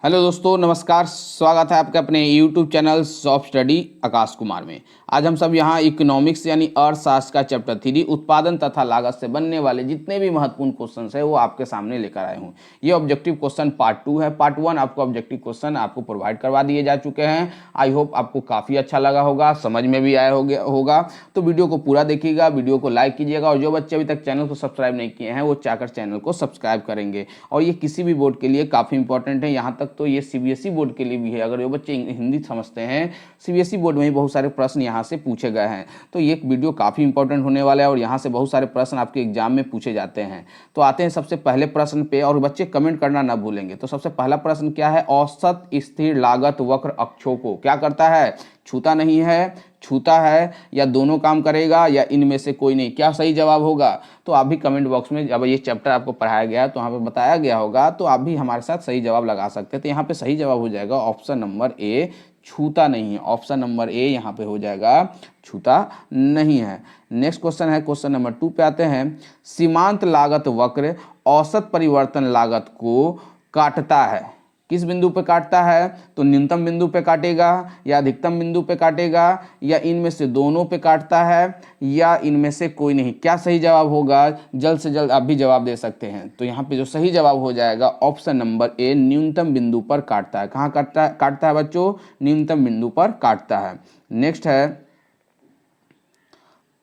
Hello दोस्तों, नमस्कार। स्वागत है आपके अपने YouTube channel soft study Akash Kumar में। आज हम सब यहाँ इकोनॉमिक्स यानी अर्थशास्त्र का चैप्टर 3 उत्पादन तथा लागत से बनने वाले जितने भी महत्वपूर्ण क्वेश्चंस है वो आपके सामने लेकर आए हूँ। ये ऑब्जेक्टिव क्वेश्चन पार्ट 2 है। पार्ट 1 आपको ऑब्जेक्टिव क्वेश्चन आपको प्रोवाइड करवा दिए जा चुके हैं। आई होप आपको काफ़ी अच्छा लगा होगा, समझ में भी आया होगा। तो वीडियो को पूरा देखिएगा, वीडियो को लाइक कीजिएगा और जो बच्चे अभी तक चैनल को सब्सक्राइब नहीं किए हैं वो चाहकर चैनल को सब्सक्राइब करेंगे। और ये किसी भी बोर्ड के लिए काफ़ी इंपॉर्टेंट है, यहाँ तक तो ये सीबीएसई बोर्ड के लिए भी है। अगर जो बच्चे हिंदी समझते हैं, सीबीएसई बोर्ड में ही बहुत सारे प्रश्न यहाँ से पूछे गए हैं। तो ये वीडियो काफ़ी इंपॉर्टेंट होने वाला है और यहाँ से बहुत सारे प्रश्न आपके एग्जाम में पूछे जाते हैं। तो आते हैं सबसे पहले प्रश्न पे, और बच्चे कमेंट करना ना भूलेंगे। तो सबसे पहला प्रश्न क्या है? औसत स्थिर लागत वक्र अक्षों को क्या करता है? छूता नहीं है, छूता है, या दोनों काम करेगा, या इनमें से कोई नहीं? क्या सही जवाब होगा? तो आप भी कमेंट बॉक्स में, जब ये चैप्टर आपको पढ़ाया गया है तो वहाँ पे बताया गया होगा, तो आप भी हमारे साथ सही जवाब लगा सकते हैं। तो यहाँ पे सही जवाब हो जाएगा ऑप्शन नंबर ए, छूता नहीं है। ऑप्शन नंबर ए यहाँ पे हो जाएगा, छूता नहीं है। नेक्स्ट क्वेश्चन है, क्वेश्चन नंबर 2 पे आते हैं। सीमांत लागत वक्र औसत परिवर्तन लागत को काटता है। किस बिंदु पे काटता है? तो न्यूनतम बिंदु पे काटेगा, या अधिकतम बिंदु पे काटेगा, या इनमें से दोनों पे काटता है, या इनमें से कोई नहीं? क्या सही जवाब होगा? जल्द से जल्द आप भी जवाब दे सकते हैं। तो यहाँ पे जो सही जवाब हो जाएगा ऑप्शन नंबर ए, न्यूनतम बिंदु पर काटता है। कहाँ काटता है बच्चों? न्यूनतम बिंदु पर काटता है। नेक्स्ट है,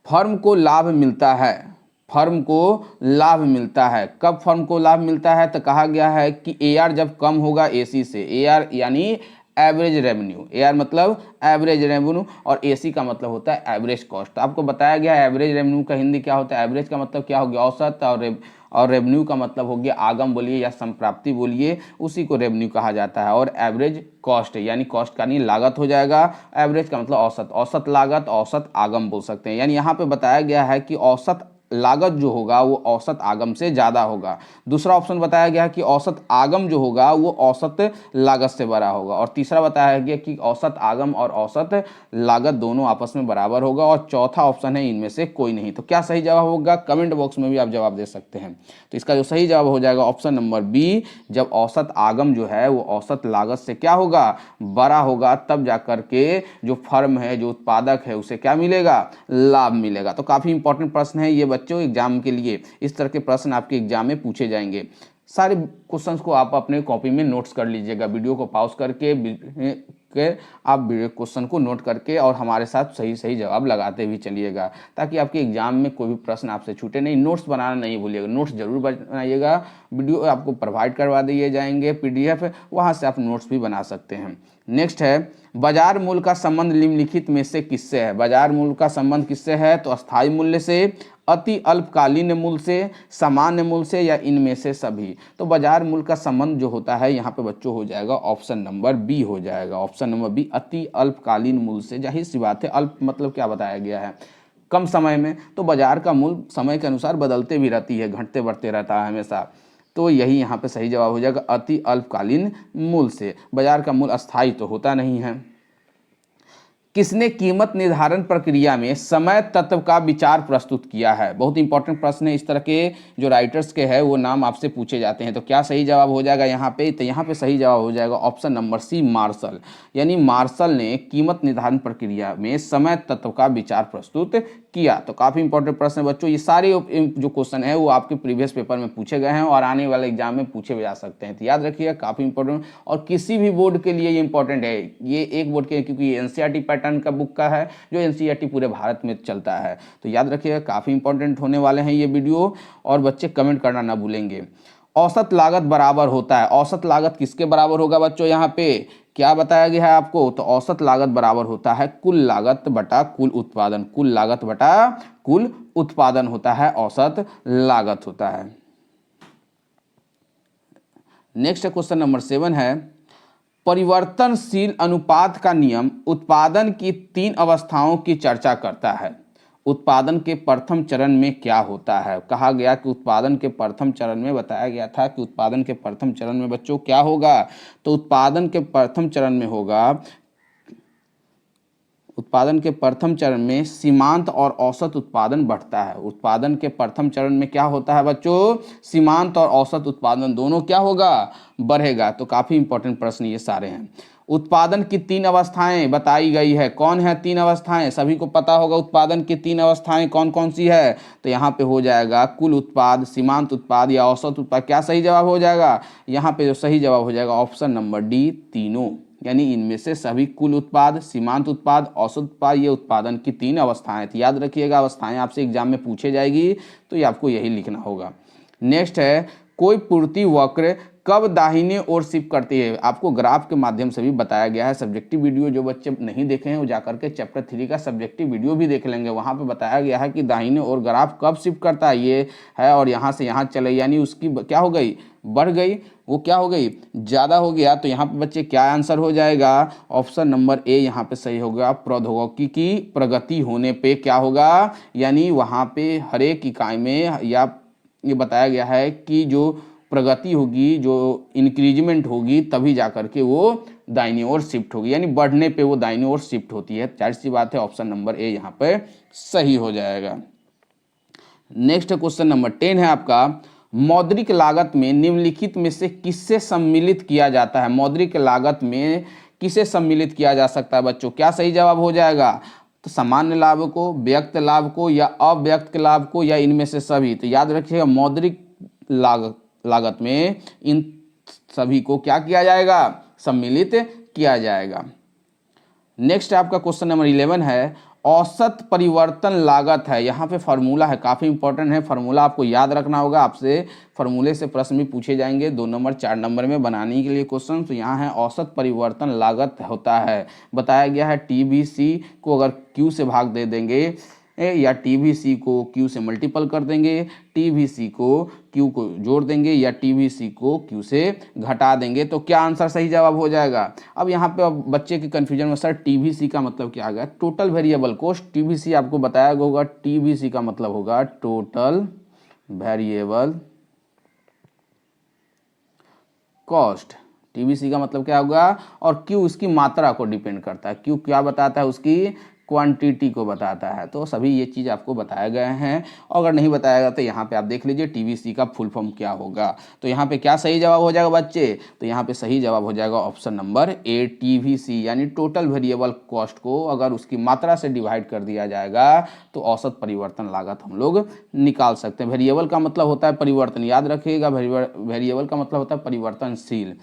फर्म को लाभ मिलता है। फर्म को लाभ मिलता है। कब फर्म को लाभ मिलता है? तो कहा गया है कि एआर जब कम होगा एसी से। एआर यानी एवरेज रेवेन्यू। एआर मतलब एवरेज रेवेन्यू और एसी का मतलब होता है एवरेज कॉस्ट। आपको बताया गया है एवरेज रेवेन्यू का हिंदी क्या होता है। एवरेज का मतलब क्या हो गया? औसत, और रेवेन्यू का मतलब हो गया आगम बोलिए या संप्राप्ति बोलिए, उसी को रेवेन्यू कहा जाता है। और एवरेज कॉस्ट यानी कॉस्ट का नहीं लागत हो जाएगा। एवरेज का मतलब औसत, औसत लागत, औसत आगम बोल सकते हैं। यानी यहाँ पे बताया गया है कि औसत लागत जो होगा वो औसत आगम से ज़्यादा होगा। दूसरा ऑप्शन बताया गया है कि औसत आगम जो होगा वो औसत लागत से बड़ा होगा। और तीसरा बताया गया कि औसत आगम और औसत लागत दोनों आपस में बराबर होगा। और चौथा ऑप्शन है इनमें से कोई नहीं। तो क्या सही जवाब होगा? कमेंट बॉक्स में भी आप जवाब दे सकते हैं। तो इसका जो सही जवाब हो जाएगा ऑप्शन नंबर बी, जब औसत आगम जो है वो औसत लागत से क्या होगा? बड़ा होगा, तब जाकर के जो फर्म है, जो उत्पादक है, उसे क्या मिलेगा? लाभ मिलेगा। तो काफ़ी इंपॉर्टेंट प्रश्न है ये बच्चों एग्जाम के लिए। इस तरह के प्रश्न आपके एग्जाम में पूछे जाएंगे। सारे क्वेश्चंस को आप अपने कॉपी में नोट्स कर लीजिएगा। वीडियो को पॉज करके आप क्वेश्चन को नोट करके और हमारे साथ सही सही जवाब लगाते भी चलिएगा, ताकि आपके एग्जाम में कोई भी प्रश्न आपसे छूटे नहीं। नोट्स बनाना नहीं भूलिएगा, नोट्स जरूर बनाइएगा। वीडियो आपको प्रोवाइड करवा दिए जाएंगे पीडीएफ, वहाँ से आप नोट्स भी बना सकते हैं। नेक्स्ट है, बाजार मूल्य का संबंध निम्नलिखित में से किससे है? बाजार मूल्य का संबंध किससे है? तो अस्थायी मूल्य से, अति अल्पकालीन मूल्य से, सामान्य मूल्य से, या इनमें से सभी? तो बाजार मूल्य का संबंध जो होता है यहाँ पे बच्चों हो जाएगा ऑप्शन नंबर बी हो जाएगा। ऑप्शन नंबर बी, अति अल्पकालीन मूल्य से। जाहिर सी बात है, अल्प मतलब क्या बताया गया है? कम समय में। तो बाजार का मूल्य समय के अनुसार बदलते भी रहती है, घटते बढ़ते रहता है हमेशा। तो यही यहाँ पे सही जवाब हो जाएगा, अति अल्पकालीन मूल्य से। बाजार का मूल्य अस्थायी तो होता नहीं है। किसने कीमत निर्धारण प्रक्रिया में समय तत्व का विचार प्रस्तुत किया है? बहुत इंपॉर्टेंट प्रश्न है। इस तरह के जो राइटर्स के हैं वो नाम आपसे पूछे जाते हैं। तो क्या सही जवाब हो जाएगा यहाँ पे? तो यहाँ पे सही जवाब हो जाएगा ऑप्शन नंबर सी, मार्शल। यानी मार्शल ने कीमत निर्धारण प्रक्रिया में समय तत्व का विचार प्रस्तुत किया। तो काफ़ी इंपॉर्टेंट प्रश्न है बच्चों। ये सारे जो क्वेश्चन है वो आपके प्रीवियस पेपर में पूछे गए हैं और आने वाले एग्जाम में पूछे भी जा सकते हैं। तो याद रखिएगा, काफ़ी इंपॉर्टेंट, और किसी भी बोर्ड के लिए ये इंपॉर्टेंट है। ये एक बोर्ड के, क्योंकि ये एनसीईआरटी पैटर्न का बुक का है, जो एनसीईआरटी पूरे भारत में चलता है। तो याद रखिएगा, काफ़ी इंपॉर्टेंट होने वाले हैं ये वीडियो। और बच्चे कमेंट करना ना भूलेंगे। औसत लागत बराबर होता है। औसत लागत किसके बराबर होगा बच्चों? यहाँ पे क्या बताया गया है आपको? तो औसत लागत बराबर होता है कुल लागत बटा कुल उत्पादन। कुल लागत बटा कुल उत्पादन होता है, औसत लागत होता है। नेक्स्ट क्वेश्चन नंबर 7 है, परिवर्तनशील अनुपात का नियम उत्पादन की 3 अवस्थाओं की चर्चा करता है। उत्पादन के प्रथम चरण में क्या होता है? कहा गया कि उत्पादन के प्रथम चरण में, बताया गया था कि उत्पादन के प्रथम चरण में बच्चों क्या होगा? तो उत्पादन के प्रथम चरण में होगा उत्पादन के प्रथम चरण में सीमांत और औसत उत्पादन बढ़ता है। उत्पादन के प्रथम चरण में क्या होता है बच्चों, सीमांत और औसत उत्पादन दोनों क्या होगा, बढ़ेगा। तो काफी इंपॉर्टेंट प्रश्न ये सारे हैं। उत्पादन की 3 अवस्थाएं बताई गई है। कौन है 3 अवस्थाएं, सभी को पता होगा उत्पादन की 3 अवस्थाएं कौन कौन सी है। तो यहाँ पे हो जाएगा कुल उत्पाद, सीमांत उत्पाद या औसत उत्पाद। क्या सही जवाब हो जाएगा, यहाँ पे जो सही जवाब हो जाएगा ऑप्शन नंबर डी, तीनों। यानी इनमें से सभी कुल उत्पाद, सीमांत उत्पाद, औसत उत्पाद, ये उत्पादन की 3 अवस्थाएं थी। याद रखिएगा, अवस्थाएं आपसे एग्जाम में पूछे जाएगी तो ये आपको यही लिखना होगा। नेक्स्ट है, कोई पूर्ति वक्र कब दाहिने ओर शिफ्ट करती है। आपको ग्राफ के माध्यम से भी बताया गया है। सब्जेक्टिव वीडियो जो बच्चे नहीं देखे हैं वो जाकर के चैप्टर 3 का सब्जेक्टिव वीडियो भी देख लेंगे। वहाँ पे बताया गया है कि दाहिने ओर ग्राफ कब शिफ्ट करता है, ये है, और यहाँ से यहाँ चले, यानी उसकी क्या हो गई, बढ़ गई, वो क्या हो गई, ज़्यादा हो गया। तो यहाँ पे बच्चे क्या आंसर हो जाएगा, ऑप्शन नंबर ए यहाँ पे सही होगा। प्रौद्योगिकी की प्रगति होने पे क्या होगा, यानी वहाँ पे हर एक इकाई में या ये बताया गया है कि जो प्रगति होगी, जो इंक्रीजमेंट होगी, तभी जाकर के वो दाहिनी ओर शिफ्ट होगी, यानी बढ़ने पे वो दाहिनी ओर शिफ्ट होती है। जाहिर सी बात है ऑप्शन नंबर ए यहाँ पे सही हो जाएगा। नेक्स्ट क्वेश्चन नंबर 10 है आपका, मौद्रिक लागत में निम्नलिखित में से किससे सम्मिलित किया जाता है। मौद्रिक लागत में किसे सम्मिलित किया जा सकता है बच्चों, क्या सही जवाब हो जाएगा। तो सामान्य लाभ को, व्यक्त लाभ को, या अव्यक्त लाभ को, या इनमें से सभी। तो याद रखिएगा, मौद्रिक लागत में इन सभी को क्या किया जाएगा, सम्मिलित किया जाएगा। नेक्स्ट आपका क्वेश्चन नंबर 11 है, औसत परिवर्तन लागत है। यहाँ पे फार्मूला है, काफ़ी इंपॉर्टेंट है, फार्मूला आपको याद रखना होगा। आपसे फार्मूले से प्रश्न भी पूछे जाएंगे 2 नंबर 4 नंबर में बनाने के लिए क्वेश्चन। तो यहाँ है औसत परिवर्तन लागत होता है, बताया गया है TVC को अगर Q से भाग दे देंगे या TVC को Q से मल्टीपल कर देंगे, TVC को Q को जोड़ देंगे, या TVC को Q से घटा देंगे, तो क्या आंसर सही जवाब हो जाएगा। अब यहाँ पे अब बच्चे के कन्फ्यूजन में, सर TVC का मतलब क्या आ गया, टोटल वेरिएबल कॉस्ट। TVC आपको बताया होगा, TVC का मतलब होगा टोटल वेरिएबल कॉस्ट। TVC का मतलब क्या होगा, और Q उसकी मात्रा को डिपेंड करता है। Q क्या बताता है, उसकी क्वांटिटी को बताता है। तो सभी ये चीज़ आपको बताए गए हैं, और अगर नहीं बताया गया तो यहाँ पे आप देख लीजिए TVC का फुल फॉर्म क्या होगा। तो यहाँ पे क्या सही जवाब हो जाएगा बच्चे, तो यहाँ पे सही जवाब हो जाएगा ऑप्शन नंबर ए, TVC, यानी टोटल वेरिएबल कॉस्ट को अगर उसकी मात्रा से डिवाइड कर दिया जाएगा तो औसत परिवर्तन लागत हम लोग निकाल सकते हैं। वेरिएबल का मतलब होता है परिवर्तन, याद रखिएगा, वेरिएबल का मतलब होता है परिवर्तनशील।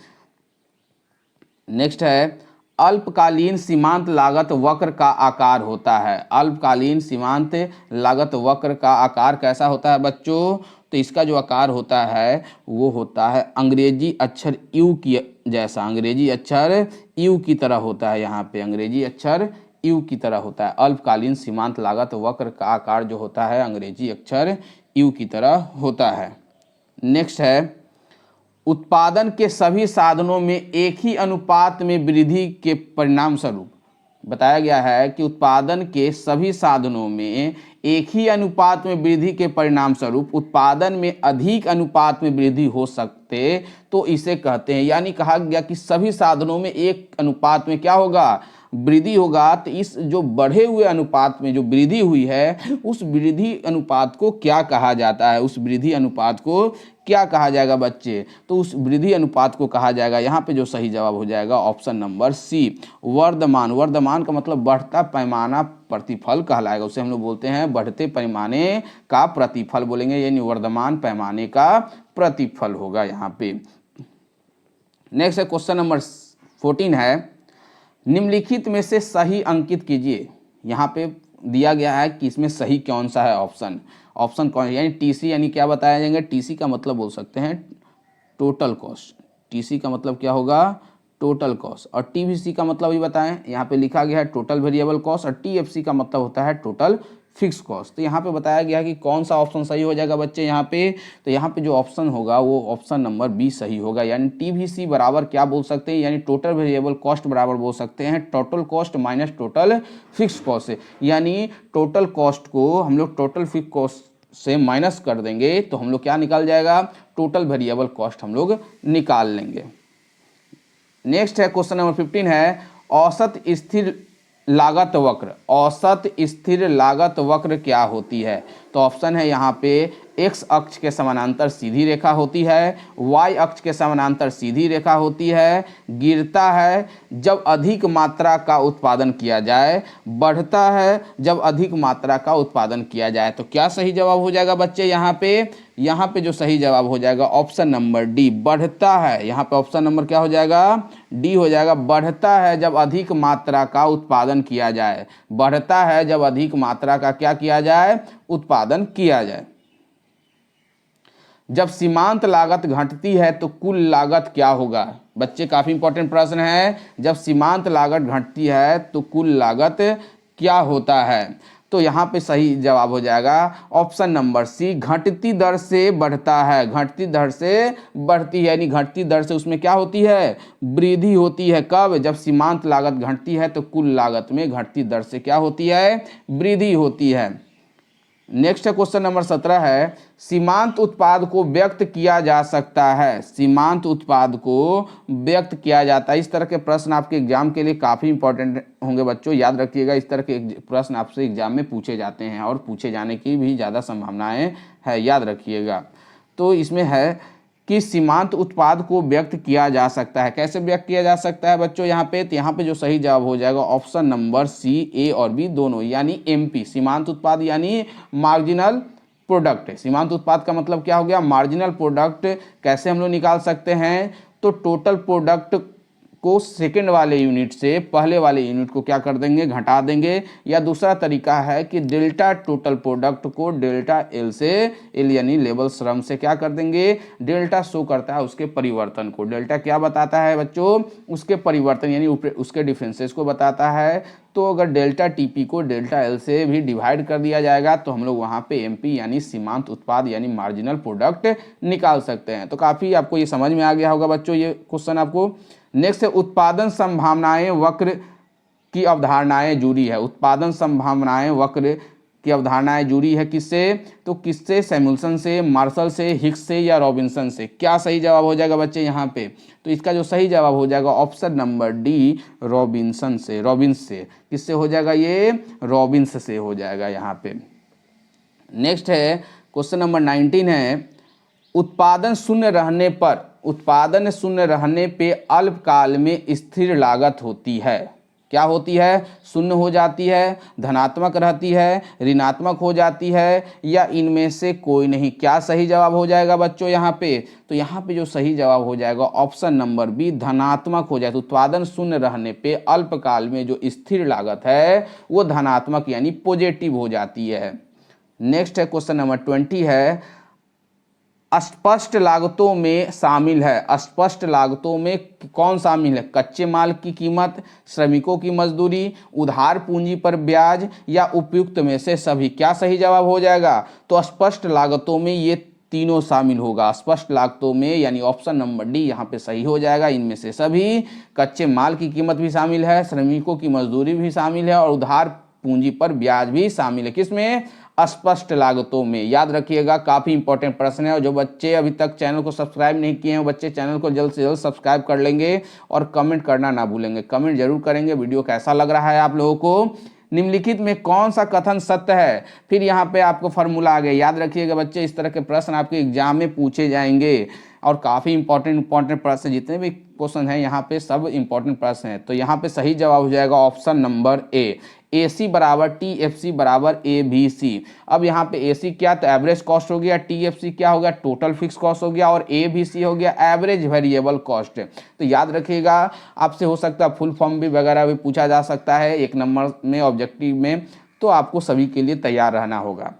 नेक्स्ट है, अल्पकालीन सीमांत लागत वक्र का आकार होता है। अल्पकालीन सीमांत लागत वक्र का आकार कैसा होता है बच्चों, तो इसका जो आकार होता है वो होता है अंग्रेजी अक्षर यू की जैसा, अंग्रेजी अक्षर यू की तरह होता है। यहाँ पे अंग्रेजी अक्षर यू की तरह होता है। अल्पकालीन सीमांत लागत वक्र का आकार जो होता है अंग्रेजी अक्षर यू की तरह होता है। नेक्स्ट है, उत्पादन के सभी साधनों में एक ही अनुपात में वृद्धि के परिणाम स्वरूप, बताया गया है कि उत्पादन के सभी साधनों में एक ही अनुपात में वृद्धि के परिणाम स्वरूप उत्पादन में अधिक अनुपात में वृद्धि हो सकते तो इसे कहते हैं। यानी कहा गया कि सभी साधनों में एक अनुपात में क्या होगा, वृद्धि होगा। तो इस जो बढ़े हुए अनुपात में जो वृद्धि हुई है उस वृद्धि अनुपात को क्या कहा जाता है, उस वृद्धि अनुपात को क्या कहा जाएगा बच्चे, तो उस वृद्धि अनुपात को कहा जाएगा, यहाँ पे जो सही जवाब हो जाएगा ऑप्शन नंबर सी, वर्धमान। वर्धमान का मतलब बढ़ता पैमाना प्रतिफल कहलाएगा, उसे हम लोग बोलते हैं बढ़ते पैमाने का प्रतिफल बोलेंगे, यानी वर्धमान पैमाने का प्रतिफल होगा यहाँ पे। नेक्स्ट है क्वेश्चन नंबर 14 है, निम्नलिखित में से सही अंकित कीजिए। यहाँ पे दिया गया है कि इसमें सही कौन सा है ऑप्शन कौन है, यानी टीसी, यानी क्या बताया जाएगा, टीसी का मतलब बोल सकते हैं टोटल कॉस्ट। टीसी का मतलब क्या होगा, टोटल कॉस्ट। और टीवीसी का मतलब भी बताएं, यहाँ पे लिखा गया है टोटल वेरिएबल कॉस्ट, और टीएफसी का मतलब होता है टोटल फिक्स कॉस्ट। तो यहाँ पे बताया गया कि कौन सा ऑप्शन सही हो जाएगा बच्चे यहाँ पे, तो यहाँ पे जो ऑप्शन होगा वो ऑप्शन नंबर बी सही होगा। यानी टीवीसी बराबर क्या बोल सकते हैं, यानी टोटल वेरिएबल कॉस्ट बराबर बोल सकते हैं total cost minus total fix cost. यानी टोटल कॉस्ट को हम लोग टोटल फिक्स कॉस्ट से माइनस कर देंगे तो हम लोग क्या निकाल जाएगा, टोटल वेरिएबल कॉस्ट हम लोग निकाल लेंगे। नेक्स्ट है क्वेश्चन नंबर 15 है, औसत स्थिर लागत वक्र, औसत स्थिर लागत वक्र क्या होती है? तो ऑप्शन है यहाँ पे एक्स अक्ष के समानांतर सीधी रेखा होती है, वाई अक्ष के समानांतर सीधी रेखा होती है, गिरता है जब अधिक मात्रा का उत्पादन किया जाए, बढ़ता है जब अधिक मात्रा का उत्पादन किया जाए। तो क्या सही जवाब हो जाएगा बच्चे यहाँ पे जो सही जवाब हो जाएगा ऑप्शन नंबर डी, बढ़ता है। यहाँ पे ऑप्शन नंबर क्या हो जाएगा? डी हो जाएगा। बढ़ता है जब अधिक मात्रा का उत्पादन किया जाए, बढ़ता है जब अधिक मात्रा का क्या किया जाए? उत्पादन किया जाए। जब सीमांत लागत घटती है तो कुल लागत क्या होगा? बच्चे काफी इंपॉर्टेंट प्रश्न है। जब सीमांत लागत घटती है तो कुल लागत क्या होता है? तो यहाँ पे सही जवाब हो जाएगा ऑप्शन नंबर सी, घटती दर से बढ़ता है। घटती दर से बढ़ती है, यानी घटती दर से उसमें क्या होती है? वृद्धि होती है। कब? जब सीमांत लागत घटती है तो कुल लागत में घटती दर से क्या होती है? वृद्धि होती है। नेक्स्ट क्वेश्चन नंबर 17 है, सीमांत उत्पाद को व्यक्त किया जा सकता है। सीमांत उत्पाद को व्यक्त किया जाता है। इस तरह के प्रश्न आपके एग्जाम के लिए काफ़ी इंपॉर्टेंट होंगे बच्चों, याद रखिएगा। इस तरह के प्रश्न आपसे एग्जाम में पूछे जाते हैं और पूछे जाने की भी ज़्यादा संभावनाएं है, याद रखिएगा। तो इसमें है कि सीमांत उत्पाद को व्यक्त किया जा सकता है। कैसे व्यक्त किया जा सकता है बच्चों? यहाँ पे तो यहाँ पे जो सही जवाब हो जाएगा ऑप्शन नंबर सी, ए और बी दोनों, यानी एमपी। सीमांत उत्पाद यानी मार्जिनल प्रोडक्ट है। सीमांत उत्पाद का मतलब क्या हो गया? Marginal product. कैसे हम लोग निकाल सकते हैं? तो टोटल प्रोडक्ट को सेकंड वाले यूनिट से पहले वाले यूनिट को क्या कर देंगे? घटा देंगे। या दूसरा तरीका है कि डेल्टा टोटल प्रोडक्ट को डेल्टा एल से, एल यानी लेवल श्रम से क्या कर देंगे? डेल्टा शो करता है उसके परिवर्तन को। डेल्टा क्या बताता है बच्चों? उसके परिवर्तन यानी उसके डिफरेंसेस को बताता है। तो अगर डेल्टा टीपी को डेल्टा एल से भी डिवाइड कर दिया जाएगा तो हम लोग वहाँ पे एमपी यानी सीमांत उत्पाद यानी मार्जिनल प्रोडक्ट निकाल सकते हैं। तो काफ़ी आपको ये समझ में आ गया होगा बच्चों ये क्वेश्चन आपको। नेक्स्ट है, उत्पादन संभावनाएं वक्र की अवधारणाएं जुड़ी है। उत्पादन संभावनाएं वक्र की अवधारणाएं जुड़ी है किससे? तो किससे? सैमुअल्सन से, मार्शल से, हिक्स से या रॉबिन्सन से? क्या सही जवाब हो जाएगा बच्चे यहाँ पे? तो इसका जो सही जवाब हो जाएगा ऑप्शन नंबर डी, रॉबिन्सन से। रॉबिन्स से किससे हो जाएगा? ये रॉबिन्स से हो जाएगा यहाँ पे। नेक्स्ट है क्वेश्चन नंबर 19 है, उत्पादन शून्य रहने पे अल्पकाल में स्थिर लागत होती है। क्या होती है? शून्य हो जाती है, धनात्मक रहती है, ऋणात्मक हो जाती है या इनमें से कोई नहीं? क्या सही जवाब हो जाएगा बच्चों यहाँ पे? तो यहाँ पे जो सही जवाब हो जाएगा ऑप्शन नंबर बी, धनात्मक हो जाए। तो उत्पादन शून्य रहने पे अल्पकाल में जो स्थिर लागत है वो धनात्मक यानी पॉजिटिव हो जाती है। नेक्स्ट है क्वेश्चन नंबर 20 है, अस्पष्ट लागतों में शामिल है। अस्पष्ट लागतों में कौन शामिल है? कच्चे माल की कीमत, श्रमिकों की मजदूरी, उधार पूंजी पर ब्याज या उपयुक्त में से सभी? क्या सही जवाब हो जाएगा? तो अस्पष्ट लागतों में ये तीनों शामिल होगा। अस्पष्ट लागतों में यानी ऑप्शन नंबर डी यहाँ पे सही हो जाएगा। इनमें से सभी, कच्चे माल की कीमत भी शामिल है, श्रमिकों की मजदूरी भी शामिल है और उधार पूंजी पर ब्याज भी शामिल है। किसमें? अस्पष्ट लागतों में। याद रखिएगा, काफी इंपॉर्टेंट प्रश्न है। और जो बच्चे अभी तक चैनल को सब्सक्राइब नहीं किए हैं वो बच्चे चैनल को जल्द से जल्द सब्सक्राइब कर लेंगे और कमेंट करना ना भूलेंगे। कमेंट जरूर करेंगे वीडियो कैसा लग रहा है आप लोगों को। निम्नलिखित में कौन सा कथन सत्य है? फिर यहाँ पे आपको फॉर्मूला आ गया। याद रखिएगा बच्चे, इस तरह के प्रश्न आपके एग्जाम में पूछे जाएंगे और काफ़ी इंपॉर्टेंट प्रश्न, जितने भी क्वेश्चन हैं यहाँ पे सब इंपॉर्टेंट प्रश्न हैं। तो यहाँ पे सही जवाब हो जाएगा ऑप्शन नंबर ए, AC बराबर TFC बराबर ABC। अब यहाँ पे AC क्या? तो एवरेज कॉस्ट हो गया, TFC क्या हो गया? टोटल फिक्स कॉस्ट हो गया और ABC हो गया एवरेज वेरिएबल कॉस्ट। तो याद रखिएगा, आपसे हो सकता है फुल फॉर्म भी वगैरह भी पूछा जा सकता है 1 नंबर में ऑब्जेक्टिव में, तो आपको सभी के लिए तैयार रहना होगा।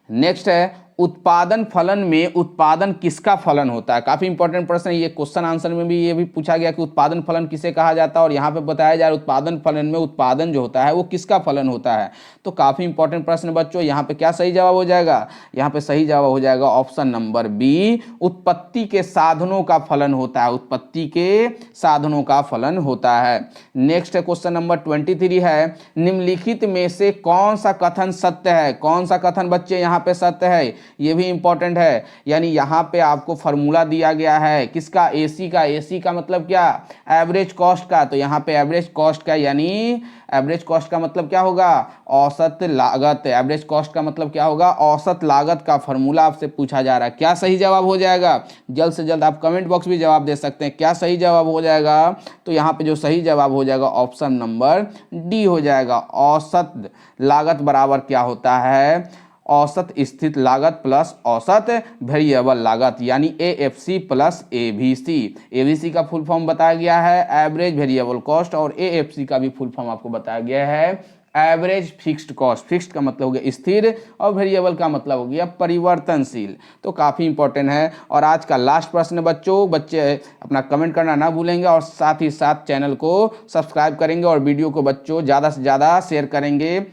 नेक्स्ट है, उत्पादन फलन में उत्पादन किसका फलन होता है? काफी इंपॉर्टेंट प्रश्न है ये। क्वेश्चन आंसर में भी ये भी पूछा गया कि उत्पादन फलन किसे कहा जाता है और यहाँ पे बताया जा रहा है उत्पादन फलन में उत्पादन जो होता है वो किसका फलन होता है। तो काफी इंपॉर्टेंट प्रश्न बच्चों। यहाँ पे क्या सही जवाब हो जाएगा? यहाँ पे सही जवाब हो जाएगा ऑप्शन नंबर बी, उत्पत्ति के साधनों का फलन होता है। उत्पत्ति के साधनों का फलन होता है। नेक्स्ट क्वेश्चन नंबर 23 है, निम्नलिखित में से कौन सा कथन सत्य है? कौन सा कथन बच्चे यहाँ पे सत्य है? ये भी इंपॉर्टेंट है। यानी यहाँ पे आपको फार्मूला दिया गया है किसका, एसी का। एसी का मतलब क्या, एवरेज कॉस्ट का। तो यहाँ पे एवरेज कॉस्ट का, यानी एवरेज कॉस्ट का मतलब क्या होगा, औसत लागत। एवरेज कॉस्ट का मतलब क्या होगा, औसत लागत का फार्मूला आपसे पूछा जा रहा है। क्या सही जवाब हो जाएगा, जल्द से जल्द आप कमेंट बॉक्स में जवाब दे सकते हैं, क्या सही जवाब हो जाएगा। तो यहाँ पे जो सही जवाब हो जाएगा ऑप्शन नंबर डी हो जाएगा। औसत लागत बराबर क्या होता है, औसत स्थित लागत प्लस औसत वेरिएबल लागत, यानी एएफसी प्लस एवीसी। एवीसी का फुल फॉर्म बताया गया है एवरेज वेरिएबल कॉस्ट, और एएफसी का भी फुल फॉर्म आपको बताया गया है एवरेज फिक्स्ड कॉस्ट। फिक्स्ड का मतलब हो गया स्थिर, और वेरिएबल का मतलब हो गया परिवर्तनशील। तो काफ़ी इंपॉर्टेंट है। और आज का लास्ट प्रश्न है बच्चों, बच्चे अपना कमेंट करना ना भूलेंगे, और साथ ही साथ चैनल को सब्सक्राइब करेंगे, और वीडियो को बच्चों ज़्यादा से ज़्यादा शेयर करेंगे।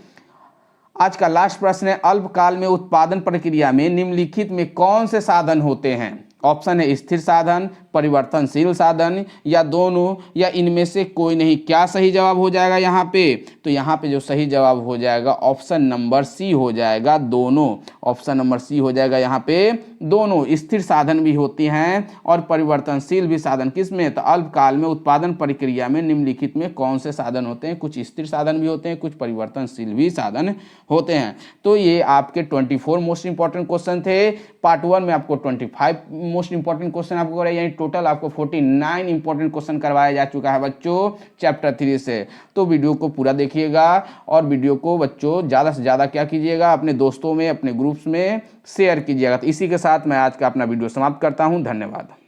आज का लास्ट प्रश्न है, अल्पकाल में उत्पादन प्रक्रिया में निम्नलिखित में कौन से साधन होते हैं। ऑप्शन है स्थिर साधन, परिवर्तनशील साधन, या दोनों, या इनमें से कोई नहीं। क्या सही जवाब हो जाएगा यहाँ पे, तो यहाँ पे जो सही जवाब हो जाएगा ऑप्शन नंबर सी हो जाएगा, दोनों। ऑप्शन नंबर सी हो जाएगा यहाँ पे दोनों। स्थिर साधन भी होती हैं और परिवर्तनशील भी साधन। किसमें, तो अल्पकाल में उत्पादन प्रक्रिया में निम्नलिखित में कौन से साधन होते हैं। कुछ स्थिर साधन भी होते हैं, कुछ परिवर्तनशील भी साधन होते हैं। तो ये आपके 24 मोस्ट इंपॉर्टेंट क्वेश्चन थे। पार्ट 1 में आपको 25 मोस्ट इंपॉर्टेंट क्वेश्चन आपको कराया, यानी टोटल आपको 49 इंपॉर्टेंट क्वेश्चन करवाया जा चुका है बच्चों चैप्टर 3 से। तो वीडियो को पूरा देखिएगा, और वीडियो को बच्चों ज़्यादा से ज़्यादा क्या कीजिएगा, अपने दोस्तों में, अपने ग्रुप्स में शेयर कीजिएगा। तो इसी के साथ मैं आज का अपना वीडियो समाप्त करता हूँ। धन्यवाद।